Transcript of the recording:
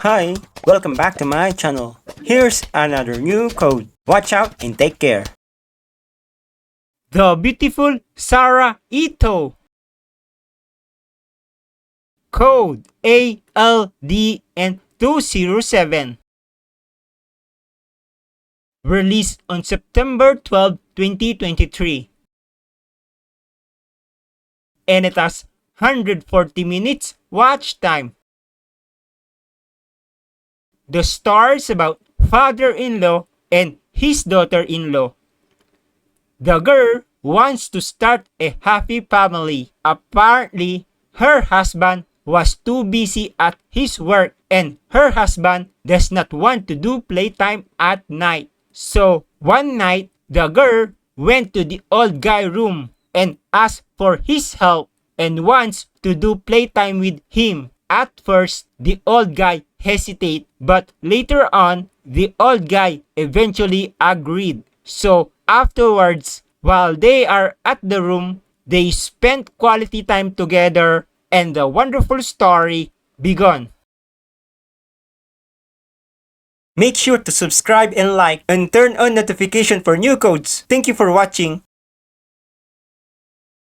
Hi, welcome back to my channel. Here's another new code. Watch out and take care. The beautiful Sarah Ito. Code ALDN207. Released on September 12, 2023. And it has 140 minutes watch time. The story is about father-in-law and his daughter-in-law. The girl wants to start a happy family. Apparently, her husband was too busy at his work and her husband does not want to do playtime at night. So, one night, the girl went to the old guy room and asked for his help and wants to do playtime with him. At first, the old guy hesitated, but later on, the old guy eventually agreed. So, afterwards, while they are at the room, they spent quality time together and the wonderful story began. Make sure to subscribe and like and turn on notification for new codes. Thank you for watching.